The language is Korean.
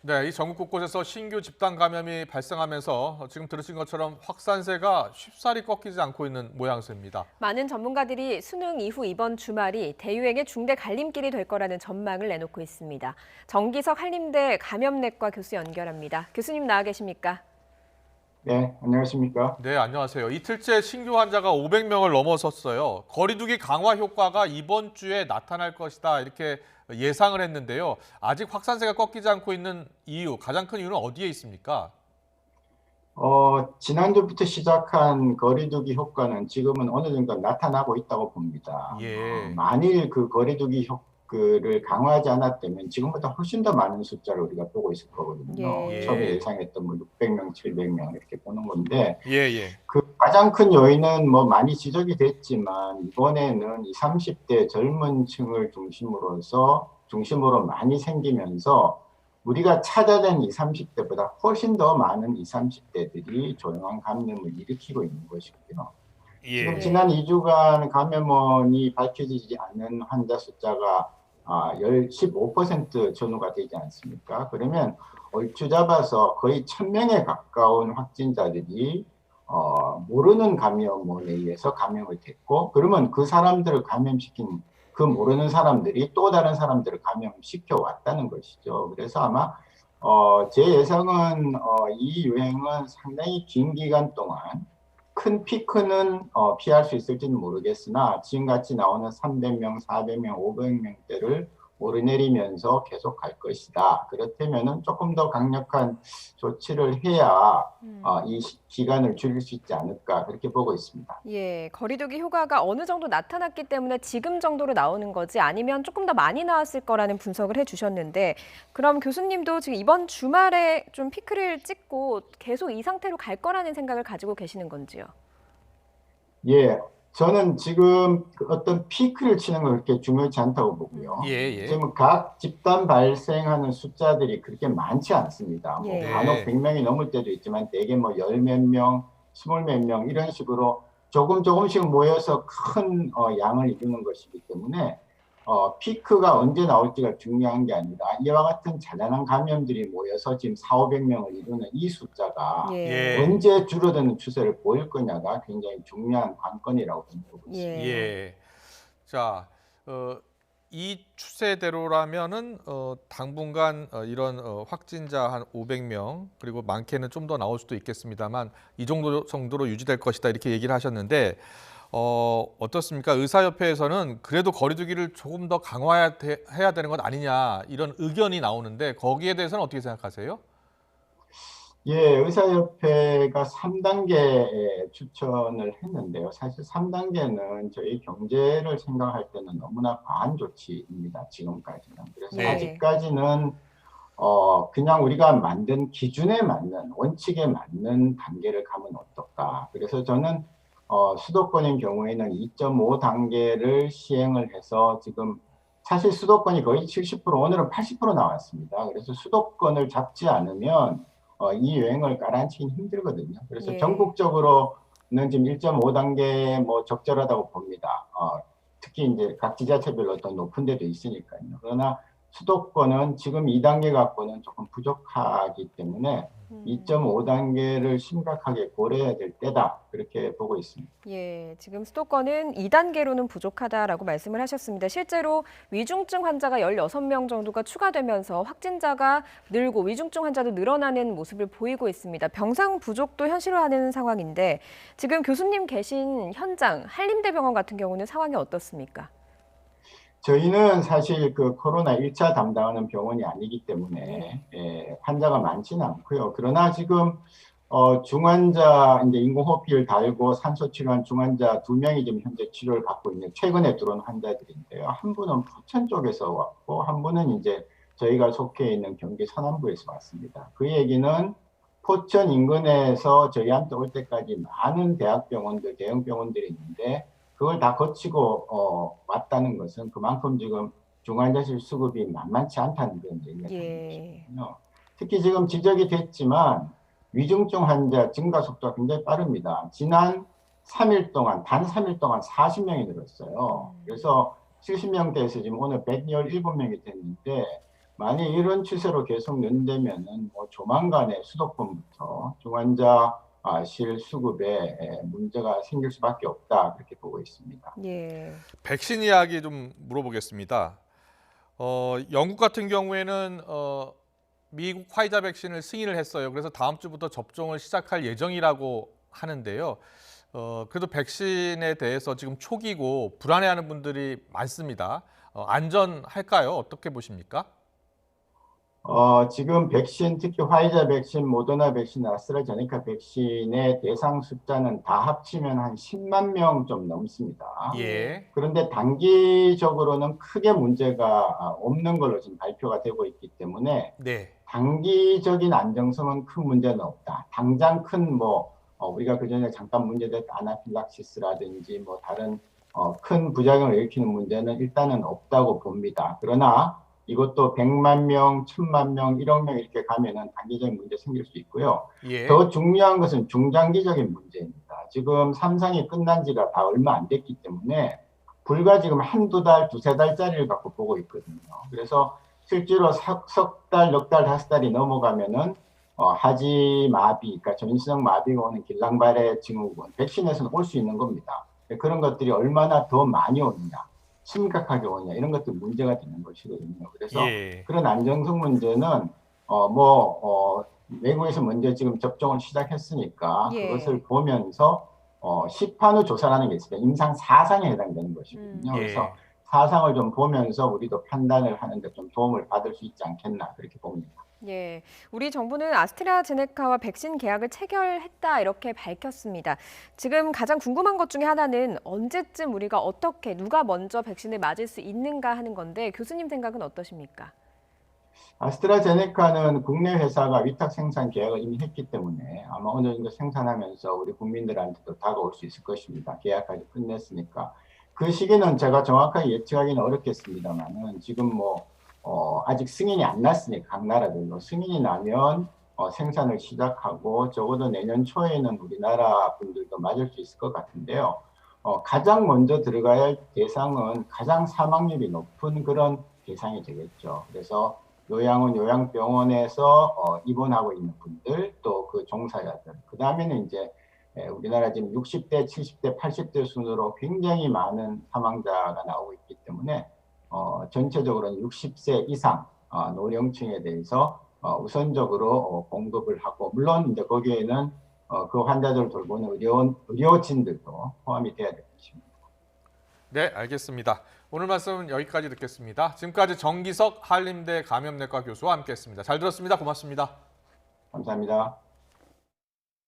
네, 이 전국 곳곳에서 신규 집단 감염이 발생하면서 지금 들으신 것처럼 확산세가 쉽사리 꺾이지 않고 있는 모양새입니다. 많은 전문가들이 수능 이후 이번 주말이 대유행의 중대 갈림길이 될 거라는 전망을 내놓고 있습니다. 정기석 한림대 감염내과 교수 연결합니다. 교수님 나와 계십니까? 네, 안녕하십니까? 네, 안녕하세요. 이틀째 신규 환자가 500명을 넘어섰어요. 거리두기 강화 효과가 이번 주에 나타날 것이다 이렇게 예상을 했는데요. 아직 확산세가 꺾이지 않고 있는 이유, 가장 큰 이유는 어디에 있습니까? 지난주부터 시작한 거리두기 효과는 지금은 어느 정도 나타나고 있다고 봅니다. 예. 만일 그 거리두기 효과를 강화하지 않았다면 지금보다 훨씬 더 많은 숫자를 우리가 보고 있을 거거든요. 예. 처음에 예상했던 뭐 600명, 700명 이렇게 보는 건데 예, 예. 그 가장 큰 요인은 뭐 많이 지적이 됐지만 이번에는 20, 30대 젊은 층을 중심으로 많이 생기면서 우리가 찾아낸 20, 30대보다 훨씬 더 많은 20, 30대들이 조용한 감염을 일으키고 있는 것이고요. 지금 예. 지난 2주간 감염원이 밝혀지지 않은 환자 숫자가 15% 전후가 되지 않습니까? 그러면 얼추 잡아서 거의 1000명에 가까운 확진자들이 모르는 감염원에 의해서 감염을 됐고, 그러면 그 사람들을 감염시킨 그 모르는 사람들이 또 다른 사람들을 감염시켜 왔다는 것이죠. 그래서 아마 제 예상은 이 유행은 상당히 긴 기간 동안 큰 피크는 피할 수 있을지는 모르겠으나 지금같이 나오는 300명, 400명, 500명대를 오르내리면서 계속 갈 것이다. 그렇다면 조금 더 강력한 조치를 해야 이 기간을 줄일 수 있지 않을까 그렇게 보고 있습니다. 예, 거리두기 효과가 어느 정도 나타났기 때문에 지금 정도로 나오는 거지 아니면 조금 더 많이 나왔을 거라는 분석을 해주셨는데 그럼 교수님도 지금 이번 주말에 좀 피크를 찍고 계속 이 상태로 갈 거라는 생각을 가지고 계시는 건지요? 예, 저는 지금 그 어떤 피크를 치는 걸 그렇게 중요치 않다고 보고요. 예, 예. 지금 각 집단 발생하는 숫자들이 그렇게 많지 않습니다. 뭐 예. 간혹 네. 100명이 넘을 때도 있지만 대개 뭐 열 몇 명, 스물 몇 명 이런 식으로 조금씩 모여서 큰 양을 이루는 것이기 때문에 피크가 언제 나올지가 중요한 게 아니라 이와 같은 잔잔한 감염들이 모여서 지금 4, 500명을 이루는 이 숫자가 예. 예. 언제 줄어드는 추세를 보일 거냐가 굉장히 중요한 관건이라고 보고 있습니다. 예. 예. 자, 이 추세대로라면은 당분간 이런 확진자 한 500명 그리고 많게는 좀 더 나올 수도 있겠습니다만 이 정도로 유지될 것이다 이렇게 얘기를 하셨는데 어떻습니까? 의사협회에서는 그래도 거리두기를 조금 더 강화해야 되는 것 아니냐 이런 의견이 나오는데 거기에 대해서는 어떻게 생각하세요? 예, 의사협회가 3단계 추천을 했는데요. 사실 3단계는 저희 경제를 생각할 때는 너무나 과한 조치입니다. 지금까지는. 그래서 예. 아직까지는 그냥 우리가 만든 기준에 맞는, 원칙에 맞는 단계를 가면 어떨까. 그래서 저는 수도권인 경우에는 2.5 단계를 시행을 해서 지금 사실 수도권이 거의 70%, 오늘은 80% 나왔습니다. 그래서 수도권을 잡지 않으면 이 유행을 깔아앉히긴 힘들거든요. 그래서 예. 전국적으로는 지금 1.5 단계 뭐 적절하다고 봅니다. 특히 이제 각 지자체별로 더 높은 데도 있으니까요. 그러나 수도권은 지금 2단계 갖고는 조금 부족하기 때문에 2.5 단계를 심각하게 고려해야 될 때다. 그렇게 보고 있습니다. 예, 지금 수도권은 2단계로는 부족하다라고 말씀을 하셨습니다. 실제로 위중증 환자가 16명 정도가 추가되면서 확진자가 늘고 위중증 환자도 늘어나는 모습을 보이고 있습니다. 병상 부족도 현실화하는 상황인데 지금 교수님 계신 현장 한림대병원 같은 경우는 상황이 어떻습니까? 저희는 사실 그 코로나 1차 담당하는 병원이 아니기 때문에 환자가 많지는 않고요. 그러나 지금 중환자 이제 인공호흡기를 달고 산소 치료한 중환자 2명이 지금 현재 치료를 받고 있는 최근에 들어온 환자들인데요. 한 분은 부천 쪽에서 왔고 한 분은 이제 저희가 속해 있는 경기 서남부에서 왔습니다. 그 얘기는 포천 인근에서 저희한테 올 때까지 많은 대학병원들, 대형 병원들이 있는데 그걸 다 거치고 왔다는 것은 그만큼 지금 중환자실 수급이 만만치 않다는 그런 얘기가 되는 것이거든요. 특히 지금 지적이 됐지만 위중증 환자 증가 속도가 굉장히 빠릅니다. 지난 3일 동안, 단 3일 동안 40명이 늘었어요. 그래서 70명대에서 지금 오늘 117명이 됐는데 만약 이런 추세로 계속 는다면은 뭐 조만간에 수도권부터 중환자 실 수급에 문제가 생길 수밖에 없다 그렇게 보고 있습니다. 예. 백신 이야기 좀 물어보겠습니다. 영국 같은 경우에는 미국 화이자 백신을 승인을 했어요. 그래서 다음 주부터 접종을 시작할 예정이라고 하는데요. 그래도 백신에 대해서 지금 초기고 불안해하는 분들이 많습니다. 안전할까요? 어떻게 보십니까? 지금 백신, 특히 화이자 백신, 모더나 백신, 아스트라제네카 백신의 대상 숫자는 다 합치면 한 10만 명 좀 넘습니다. 예. 그런데 단기적으로는 크게 문제가 없는 걸로 지금 발표가 되고 있기 때문에 네. 단기적인 안정성은 큰 문제는 없다. 당장 큰 우리가 그전에 잠깐 문제됐던 아나필락시스라든지 뭐 다른 큰 부작용을 일으키는 문제는 일단은 없다고 봅니다. 그러나 이것도 100만 명, 1000만 명, 1억 명 이렇게 가면은 단기적인 문제 생길 수 있고요. 예. 더 중요한 것은 중장기적인 문제입니다. 지금 3상이 끝난 지가 다 얼마 안 됐기 때문에 불과 지금 한두 달, 두세 달짜리를 갖고 보고 있거든요. 그래서 실제로 석 달, 넉 달, 다섯 달이 넘어가면은 하지 마비, 그러니까 전신성 마비가 오는 길랑발해 증후군, 백신에서는 올 수 있는 겁니다. 그런 것들이 얼마나 더 많이 오느냐, 심각하게 오느냐 이런 것들 문제가 되는 것이거든요. 그래서 예. 그런 안정성 문제는 외국에서 먼저 지금 접종을 시작했으니까 예. 그것을 보면서 시판후 조사라는 게 있습니다. 임상 4상에 해당되는 것이거든요. 그래서 예. 사상을 좀 보면서 우리도 판단을 하는데 좀 도움을 받을 수 있지 않겠나 그렇게 봅니다. 예, 우리 정부는 아스트라제네카와 백신 계약을 체결했다 이렇게 밝혔습니다. 지금 가장 궁금한 것 중에 하나는 언제쯤 우리가 어떻게 누가 먼저 백신을 맞을 수 있는가 하는 건데 교수님 생각은 어떠십니까? 아스트라제네카는 국내 회사가 위탁 생산 계약을 이미 했기 때문에 아마 어느 정도 생산하면서 우리 국민들한테도 다가올 수 있을 것입니다. 계약까지 끝냈으니까. 그 시기는 제가 정확하게 예측하기는 어렵겠습니다만은 지금 아직 승인이 안 났으니까 각 나라들로 승인이 나면 생산을 시작하고 적어도 내년 초에는 우리나라 분들도 맞을 수 있을 것 같은데요. 가장 먼저 들어가야 할 대상은 가장 사망률이 높은 그런 대상이 되겠죠. 그래서 요양원, 요양병원에서 입원하고 있는 분들, 또 그 종사자들. 그 다음에는 이제 우리나라 지금 60대, 70대, 80대 순으로 굉장히 많은 사망자가 나오고 있기 때문에 전체적으로는 60세 이상 노령층에 대해서 우선적으로 공급을 하고 물론 이제 거기에는 그 환자들을 돌보는 의료진들도 포함이 돼야 될 것입니다. 네, 알겠습니다. 오늘 말씀은 여기까지 듣겠습니다. 지금까지 정기석 한림대 감염내과 교수와 함께했습니다. 잘 들었습니다. 고맙습니다. 감사합니다.